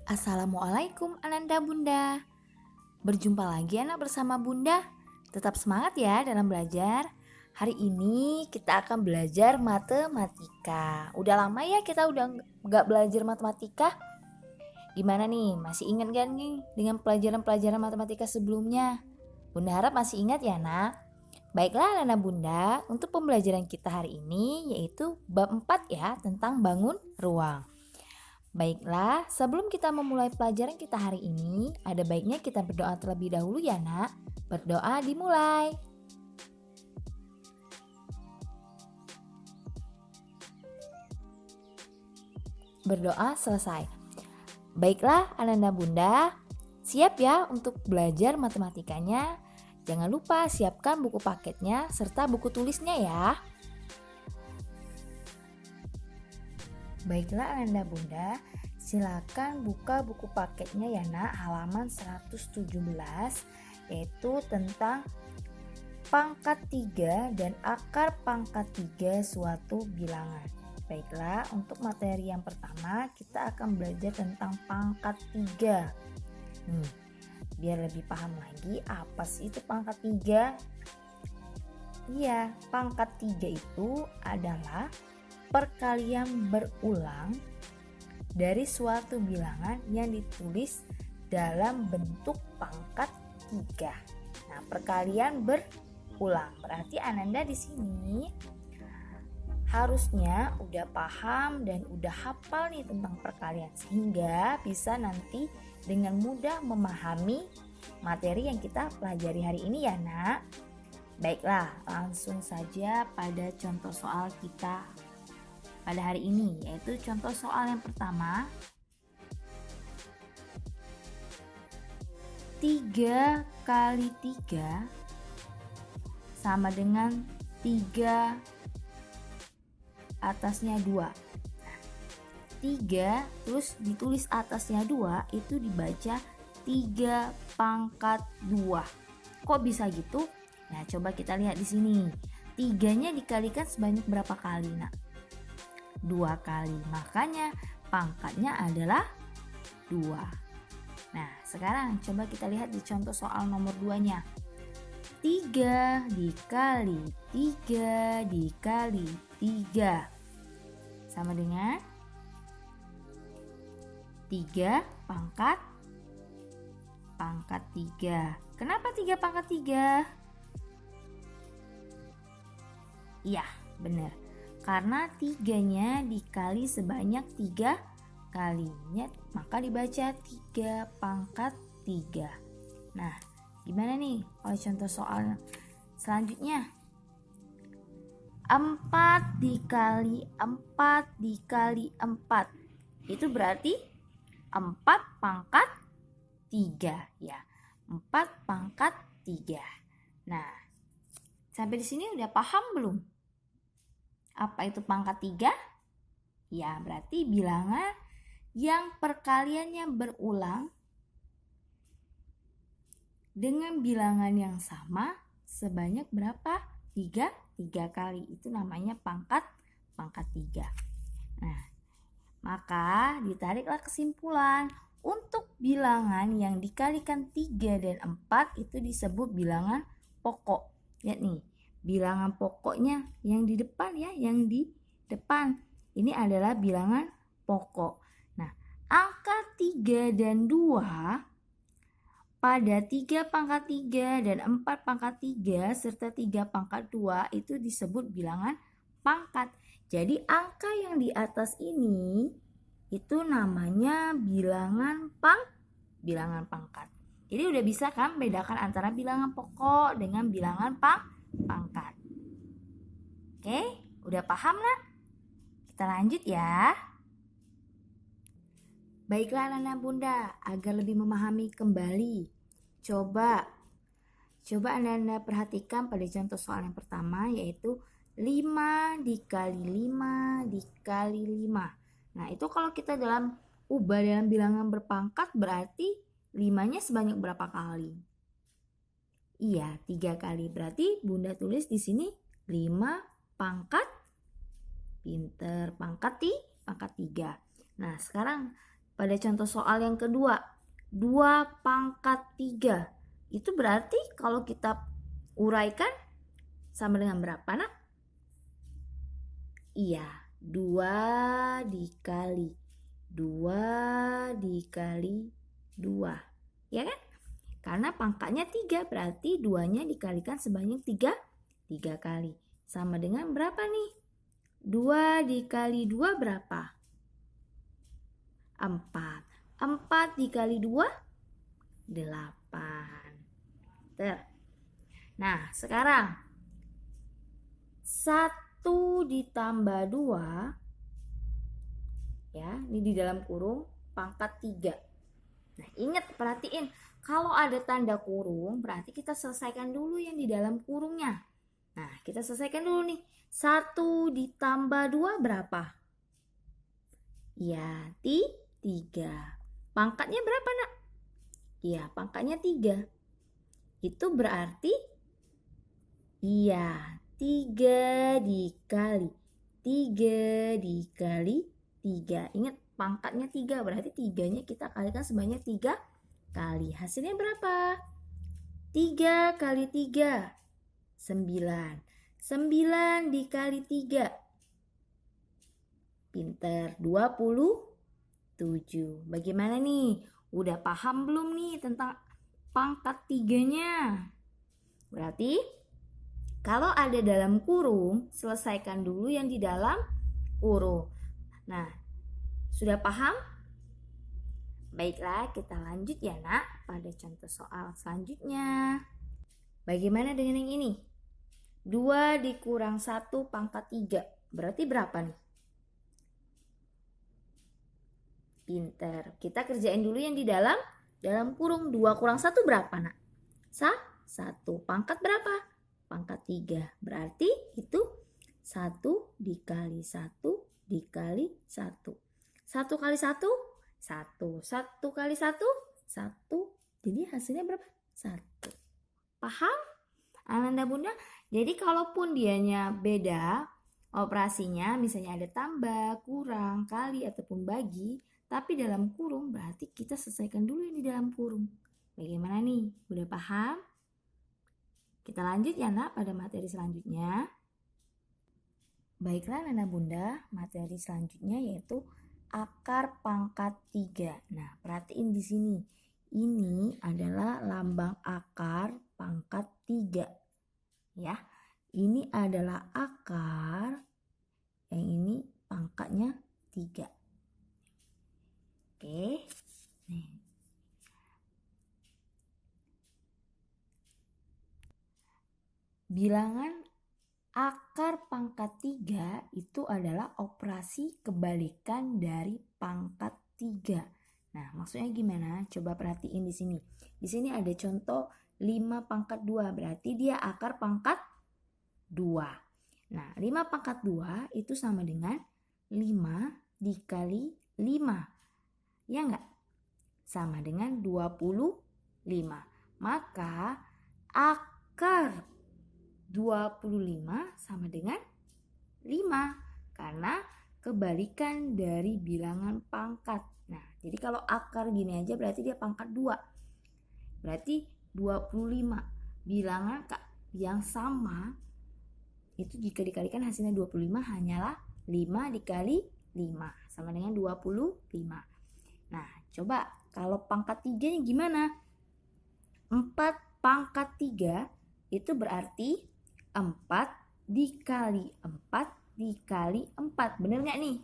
Assalamualaikum Ananda Bunda. Berjumpa lagi anak bersama Bunda. Tetap semangat ya dalam belajar. Hari ini kita akan belajar matematika. Udah lama ya kita udah nggak belajar matematika. Gimana nih? Masih ingat gak nih dengan pelajaran-pelajaran matematika sebelumnya? Bunda harap masih ingat ya nak. Baiklah anak Bunda, untuk pembelajaran kita hari ini yaitu bab 4 ya tentang bangun ruang. Baiklah, sebelum kita memulai pelajaran kita hari ini, ada baiknya kita berdoa terlebih dahulu ya nak. Berdoa dimulai. Berdoa selesai. Baiklah Ananda Bunda, siap ya untuk belajar matematikanya. Jangan lupa siapkan buku paketnya serta buku tulisnya ya. Baiklah Ananda Bunda, silakan buka buku paketnya ya nak, halaman 117, yaitu tentang pangkat 3 dan akar pangkat 3 suatu bilangan. Baiklah, untuk materi yang pertama kita akan belajar tentang pangkat 3. Biar lebih paham lagi apa sih itu pangkat 3? Iya, pangkat 3 itu adalah perkalian berulang dari suatu bilangan yang ditulis dalam bentuk pangkat 3. Nah, perkalian berulang berarti Ananda di sini harusnya udah paham dan udah hafal nih tentang perkalian sehingga bisa nanti dengan mudah memahami materi yang kita pelajari hari ini ya nak. Baiklah, langsung saja pada contoh soal kita pada hari ini, yaitu contoh soal yang pertama. 3 kali 3 sama dengan 3 atasnya 2. 3 terus ditulis atasnya 2 itu dibaca 3 pangkat 2. Kok bisa gitu? Nah, coba kita lihat di sini. 3-nya dikalikan sebanyak berapa kali, nak? 2 kali. Makanya pangkatnya adalah 2. Nah, sekarang coba kita lihat di contoh soal nomor 2-nya. 3 dikali 3 dikali 3 sama dengan 3 pangkat 3. Kenapa 3 pangkat 3? Iya, benar. Karena 3-nya dikali sebanyak 3 kalinya, maka dibaca 3 pangkat 3. Nah, gimana nih kalau contoh soal selanjutnya? 4 dikali 4 dikali 4. Itu berarti 4 pangkat 3 ya. 4 pangkat 3. Nah, sampai di sini udah paham belum? Apa itu pangkat 3? Ya, berarti bilangan yang perkaliannya berulang dengan bilangan yang sama sebanyak berapa? 3 kali. Itu namanya pangkat 3. Nah, maka ditariklah kesimpulan. Untuk bilangan yang dikalikan 3 dan 4 itu disebut bilangan pokok. Lihat nih, bilangan pokoknya yang di depan ya, yang di depan. Ini adalah bilangan pokok. Nah, angka 3 dan 2 pada 3 pangkat 3 dan 4 pangkat 3 serta 3 pangkat 2 itu disebut bilangan pangkat. Jadi angka yang di atas ini itu namanya bilangan pangkat. Jadi udah bisa kan bedakan antara bilangan pokok dengan bilangan pangkat. Oke, udah paham nak? Kita lanjut ya. Baiklah anak bunda, agar lebih memahami kembali. Coba Anda perhatikan pada contoh soal yang pertama, yaitu 5 dikali 5 dikali 5. Nah, itu kalau kita ubah dalam bilangan berpangkat berarti 5-nya sebanyak berapa kali? Iya, 3 kali. Berarti Bunda tulis di sini 5 pangkat, pinter, pangkat 3. Nah, sekarang pada contoh soal yang kedua, 2 pangkat 3. Itu berarti kalau kita uraikan sama dengan berapa, Nak? Iya, 2 dikali 2 dikali 2. Ya kan? Karena pangkatnya 3, berarti 2-nya dikalikan sebanyak 3 kali. Sama dengan berapa nih? 2 dikali 2 berapa? 4. 4 dikali 2? 8. Nah, sekarang 1 ditambah 2, ya, ini di dalam kurung pangkat 3. Nah, ingat, perhatiin, kalau ada tanda kurung berarti kita selesaikan dulu yang di dalam kurungnya. Nah, kita selesaikan dulu nih. 1 ditambah 2 berapa? Ya, 3. Pangkatnya berapa, Nak? Ya, pangkatnya 3. Itu berarti, iya, 3 dikali 3. Ingat, pangkatnya 3, berarti 3-nya kita kalikan sebanyak 3 kali. Hasilnya berapa? 3 kali 3, 9. 9 dikali 3. Pinter, 27. Bagaimana nih? Udah paham belum nih tentang pangkat 3-nya? Berarti kalau ada dalam kurung, selesaikan dulu yang di dalam kurung. Nah, sudah paham? Baiklah, kita lanjut ya, Nak, pada contoh soal selanjutnya. Bagaimana dengan yang ini? 2 dikurang 1 pangkat 3. Berarti berapa nih? Pinter. Kita kerjain dulu yang di dalam kurung. 2 kurang 1 berapa, Nak? 1. Pangkat berapa? Pangkat 3. Berarti itu 1 dikali 1 dikali 1. 1 kali 1, 1. 1 kali 1, 1. Jadi hasilnya berapa? 1. Paham, Ananda Bunda? Jadi kalaupun dianya beda operasinya, misalnya ada tambah, kurang, kali, ataupun bagi, tapi dalam kurung, berarti kita selesaikan dulu yang di dalam kurung. Bagaimana nih? Udah paham? Kita lanjut ya, Nak, pada materi selanjutnya. Baiklah, Nana Bunda, materi selanjutnya yaitu akar pangkat 3. Nah, perhatiin di sini. Ini adalah lambang akar pangkat 3. Ya. Ini adalah akar, yang ini pangkatnya 3. Oke. Nih. Bilangan akar pangkat 3 itu adalah operasi kebalikan dari pangkat 3. Nah, maksudnya gimana? Coba perhatiin di sini. Di sini ada contoh 5 pangkat 2, berarti dia akar pangkat 2. Nah, 5 pangkat 2 itu sama dengan 5 dikali 5. Ya enggak? Sama dengan 25. Maka akar 25 sama dengan 5. Karena kebalikan dari bilangan pangkat. Nah, jadi kalau akar gini aja berarti dia pangkat 2. Berarti 25. Bilangan yang sama itu jika dikalikan hasilnya 25 hanyalah 5 dikali 5. Sama dengan 25. Nah, coba kalau pangkat 3-nya gimana? 4 pangkat 3 itu berarti 4 dikali 4 dikali 4. Bener gak nih?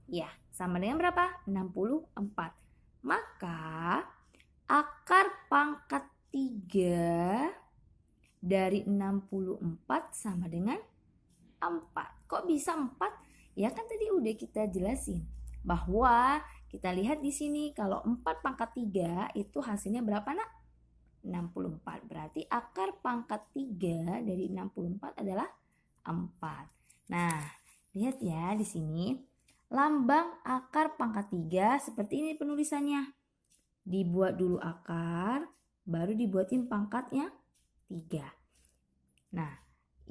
Ya, sama dengan berapa? 64. Maka akar pangkat 3 dari 64 sama dengan 4. Kok bisa 4? Ya kan tadi udah kita jelasin bahwa kita lihat di sini kalau 4 pangkat 3 itu hasilnya berapa, Nak? 64. Berarti akar pangkat 3 dari 64 adalah 4. Nah, lihat ya di sini. Lambang akar pangkat 3 seperti ini penulisannya. Dibuat dulu akar, baru dibuatin pangkatnya 3. Nah,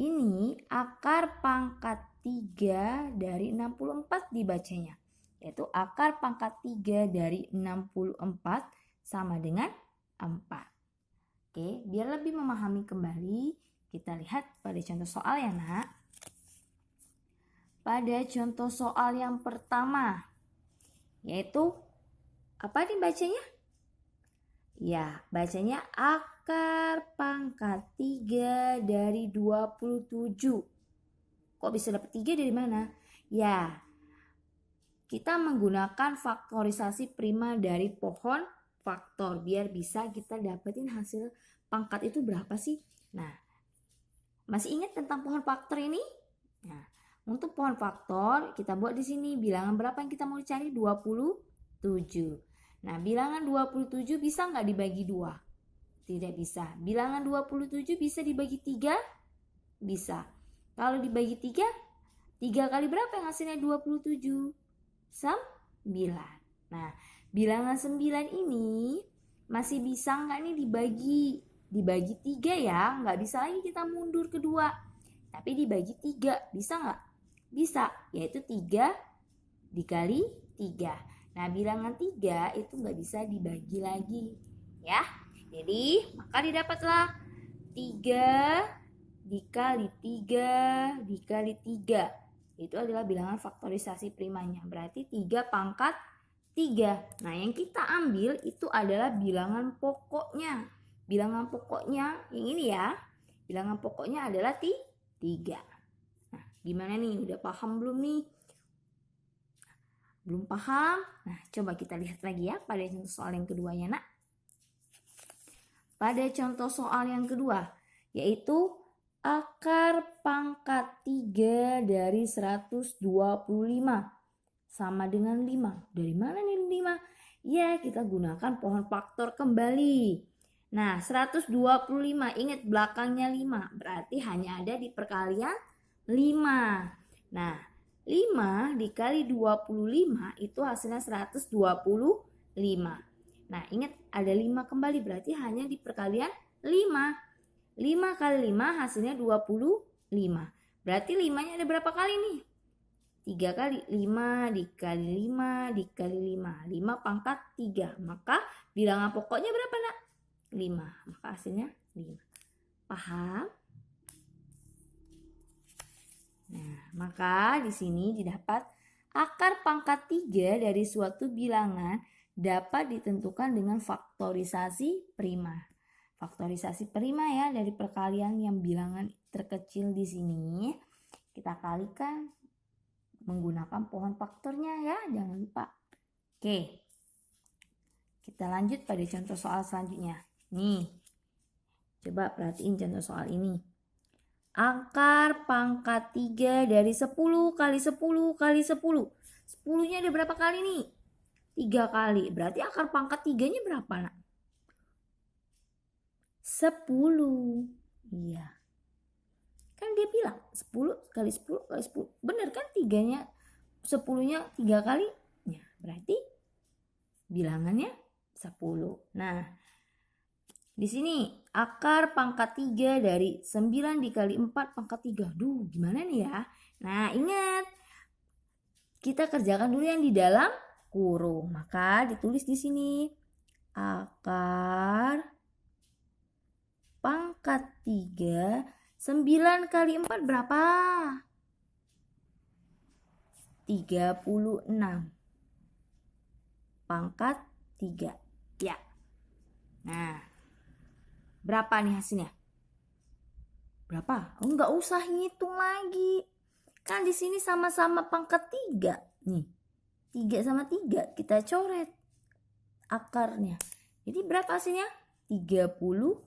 ini akar pangkat 3 dari 64 dibacanya. yaitu akar pangkat 3 dari 64 sama dengan 4. Oke, biar lebih memahami kembali, kita lihat pada contoh soal ya nak. Pada contoh soal yang pertama, yaitu apa nih bacanya? Ya, bacanya akar pangkat 3 dari 27. Kok bisa dapat 3 dari mana? Ya, kita menggunakan faktorisasi prima dari pohon faktor biar bisa kita dapetin hasil pangkat itu berapa sih? Nah, masih ingat tentang pohon faktor ini? Nah, untuk pohon faktor kita buat di sini bilangan berapa yang kita mau cari? 27. Nah, bilangan 27 bisa nggak dibagi 2? Tidak bisa. Bilangan 27 bisa dibagi 3? Bisa. Kalau dibagi 3, 3 kali berapa yang hasilnya 27? 9. Nah, bilangan 9 ini masih bisa nggak nih dibagi 3 ya? Nggak bisa lagi kita mundur kedua. Tapi dibagi 3, bisa nggak? Bisa, yaitu 3 dikali 3. Nah, bilangan 3 itu nggak bisa dibagi lagi. Ya, jadi maka didapatlah 3 dikali 3 dikali 3. Itu adalah bilangan faktorisasi primanya. Berarti 3 pangkat 3. Nah, yang kita ambil itu adalah bilangan pokoknya. Bilangan pokoknya yang ini ya. Bilangan pokoknya adalah 3. Nah, gimana nih? Udah paham belum nih? Belum paham? Nah, coba kita lihat lagi ya pada contoh soal yang kedua ya nak. Pada contoh soal yang kedua, yaitu akar pangkat 3 dari 125 sama dengan 5. Dari mana nih 5? Ya, kita gunakan pohon faktor kembali. Nah, 125, ingat belakangnya 5, berarti hanya ada di perkalian 5. Nah, 5 dikali 25 itu hasilnya 125. Nah, ingat ada 5 kembali, berarti hanya di perkalian 5. 5 kali 5 hasilnya 25. Berarti 5-nya ada berapa kali nih? 3 kali. 5 dikali 5 dikali 5. 5 pangkat 3. Maka bilangan pokoknya berapa nak? 5. Maka hasilnya 5. Paham? Nah, maka di sini didapat akar pangkat 3 dari suatu bilangan dapat ditentukan dengan faktorisasi prima. Faktorisasi prima ya dari perkalian yang bilangan terkecil di sini kita kalikan menggunakan pohon faktornya ya, jangan lupa. Oke. Kita lanjut pada contoh soal selanjutnya. Nih. Coba perhatiin contoh soal ini. Akar pangkat 3 dari 10 kali 10 kali 10. 10-nya ada berapa kali nih? 3 kali. Berarti akar pangkat 3-nya berapa nak? 10. Iya. Kan dia bilang 10 kali 10 kali 10. Benar kan 3-nya 10-nya 3 kali? Ya, berarti bilangannya 10. Nah, di sini akar pangkat 3 dari 9 dikali 4 pangkat 3. Duh, gimana nih ya? Nah, ingat. Kita kerjakan dulu yang di dalam kurung. Maka ditulis di sini. Akar pangkat 3. 9 kali 4 berapa? 36. Pangkat 3. Ya. Nah. Berapa nih hasilnya? Berapa? Oh, nggak usah hitung lagi. Kan di sini sama-sama pangkat 3. Nih. 3 sama 3 kita coret akarnya. Jadi berapa hasilnya? 36.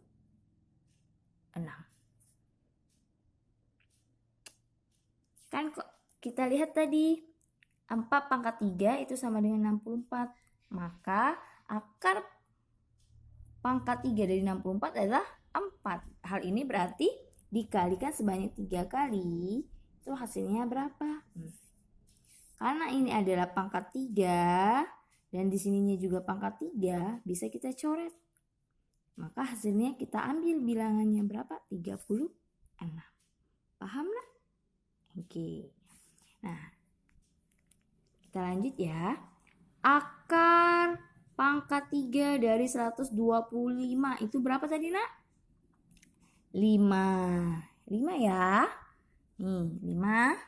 Kan kok kita lihat tadi 4 pangkat 3 itu sama dengan 64. Maka akar pangkat 3 dari 64 adalah 4. Hal ini berarti dikalikan sebanyak 3 kali. Itu hasilnya berapa? Karena ini adalah pangkat 3 dan di sininya juga pangkat 3, bisa kita coret. Maka hasilnya kita ambil bilangannya berapa? 36. Paham nggak? Oke. Nah, Kita lanjut ya. Akar pangkat 3 dari 125 itu berapa tadi, Nak? 5. 5 ya. Nih, 5.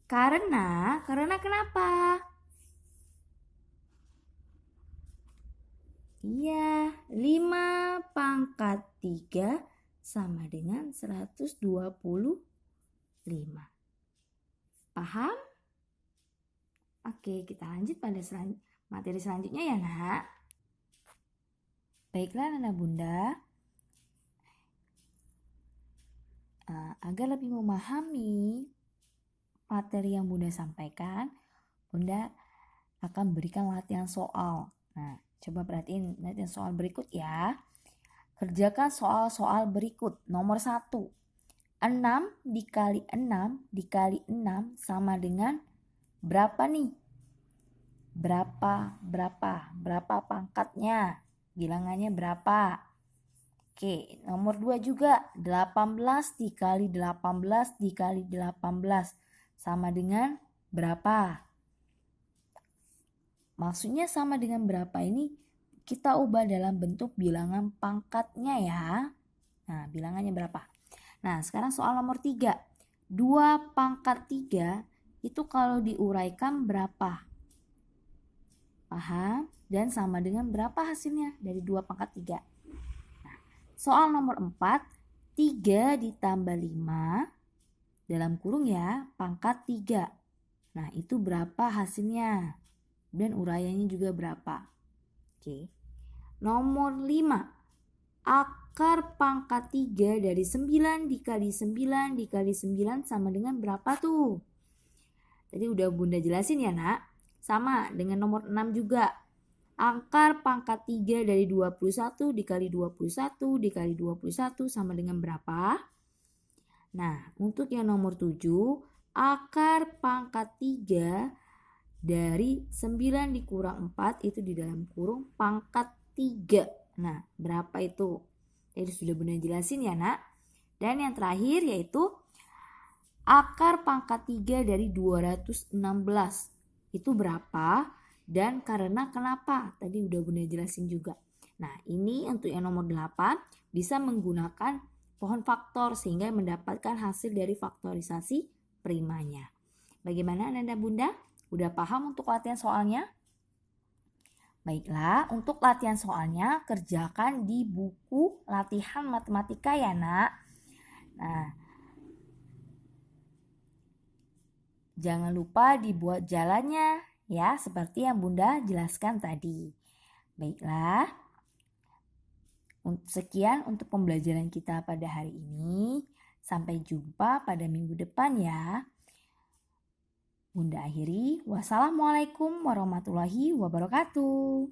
Karena kenapa? Iya, 5 pangkat 3 sama dengan 125. Paham? Oke, kita lanjut pada materi selanjutnya ya, Nak. Baiklah, Nana Bunda. Agar lebih memahami materi yang Bunda sampaikan, Bunda akan berikan latihan soal. Nah, coba perhatiin latihan soal berikut ya. Kerjakan soal-soal berikut. Nomor 1. 6 dikali 6 dikali 6 sama dengan berapa nih? Berapa pangkatnya? Bilangannya berapa? Oke, nomor 2 juga. 18 dikali 18 dikali 18 sama dengan berapa? Maksudnya sama dengan berapa ini kita ubah dalam bentuk bilangan pangkatnya ya. Nah, bilangannya berapa? Nah, sekarang soal nomor 3. 2 pangkat 3 itu kalau diuraikan berapa? Paham? Dan sama dengan berapa hasilnya dari 2 pangkat 3? Nah, soal nomor 4. 3 ditambah 5 dalam kurung ya, pangkat 3. Nah, itu berapa hasilnya? Dan uraiannya juga berapa? Oke. Nomor 5. Akar pangkat 3 dari 9 dikali 9 dikali 9 sama dengan berapa tuh? Tadi udah Bunda jelasin ya, Nak. Sama dengan nomor 6 juga. Akar pangkat 3 dari 21 dikali 21 dikali 21 sama dengan berapa? Nah, untuk yang nomor 7, akar pangkat 3 dari 9 dikurang 4 itu di dalam kurung pangkat 3. Nah, berapa itu? Jadi sudah Bunda jelasin ya, Nak. Dan yang terakhir yaitu akar pangkat 3 dari 216. Itu berapa? Dan karena kenapa? Tadi udah Bunda jelasin juga. Nah, ini untuk yang nomor 8 bisa menggunakan pohon faktor sehingga mendapatkan hasil dari faktorisasi primanya. Bagaimana Nanda Bunda? Udah paham untuk latihan soalnya? Baiklah, untuk latihan soalnya kerjakan di buku latihan matematika ya, Nak. Nah, jangan lupa dibuat jalannya ya, seperti yang Bunda jelaskan tadi. Baiklah, sekian untuk pembelajaran kita pada hari ini. Sampai jumpa pada minggu depan ya. Bunda akhiri, wassalamualaikum warahmatullahi wabarakatuh.